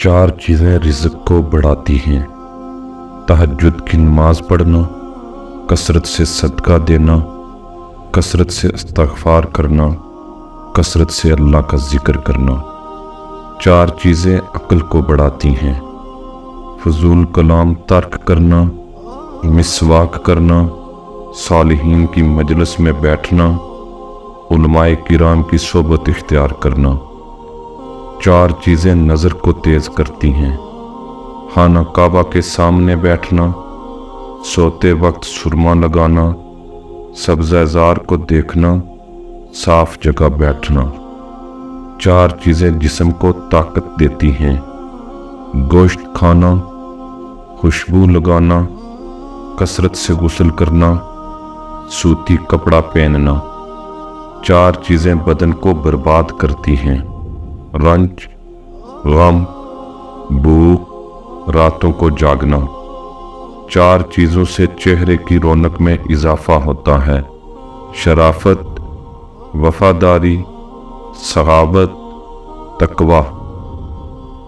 چار چیزیں رزق کو بڑھاتی ہیں: تہجد کی نماز پڑھنا، کثرت سے صدقہ دینا، کثرت سے استغفار کرنا، کثرت سے اللہ کا ذکر کرنا۔ چار چیزیں عقل کو بڑھاتی ہیں: فضول کلام ترک کرنا، مسواک کرنا، صالحین کی مجلس میں بیٹھنا، علماء کرام کی صحبت اختیار کرنا۔ چار چیزیں نظر کو تیز کرتی ہیں: خانہ کعبہ کے سامنے بیٹھنا، سوتے وقت سرما لگانا، سبزہ زار کو دیکھنا، صاف جگہ بیٹھنا۔ چار چیزیں جسم کو طاقت دیتی ہیں: گوشت کھانا، خوشبو لگانا، کثرت سے غسل کرنا، سوتی کپڑا پہننا۔ چار چیزیں بدن کو برباد کرتی ہیں: رنج، غم، بھوک، راتوں کو جاگنا۔ چار چیزوں سے چہرے کی رونق میں اضافہ ہوتا ہے: شرافت، وفاداری، سخاوت، تقوی۔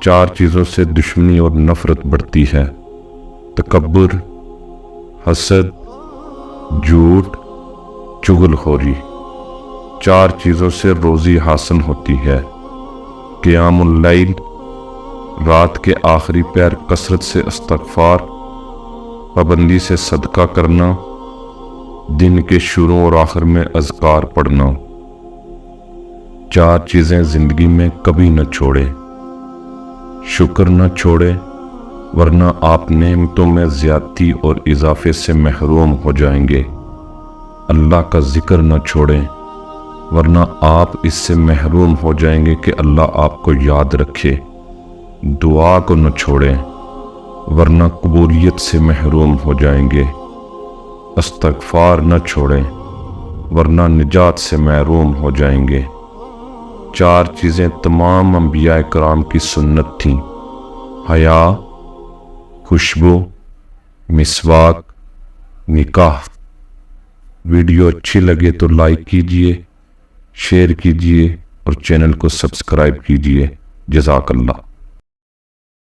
چار چیزوں سے دشمنی اور نفرت بڑھتی ہے: تکبر، حسد، جھوٹ، چغل خوری۔ چار چیزوں سے روزی حاصل ہوتی ہے: قیام اللیل، رات کے آخری پہر کثرت سے استغفار، پابندی سے صدقہ کرنا، دن کے شروع اور آخر میں اذکار پڑھنا۔ چار چیزیں زندگی میں کبھی نہ چھوڑیں: شکر نہ چھوڑیں، ورنہ آپ نعمتوں میں زیادتی اور اضافے سے محروم ہو جائیں گے۔ اللہ کا ذکر نہ چھوڑیں، ورنہ آپ اس سے محروم ہو جائیں گے کہ اللہ آپ کو یاد رکھے۔ دعا کو نہ چھوڑیں، ورنہ قبولیت سے محروم ہو جائیں گے۔ استغفار نہ چھوڑیں، ورنہ نجات سے محروم ہو جائیں گے۔ چار چیزیں تمام انبیاء کرام کی سنت تھیں: حیا، خوشبو، مسواک، نکاح۔ ویڈیو اچھی لگے تو لائک کیجئے، شیئر کیجئے اور چینل کو سبسکرائب کیجئے۔ جزاک اللہ۔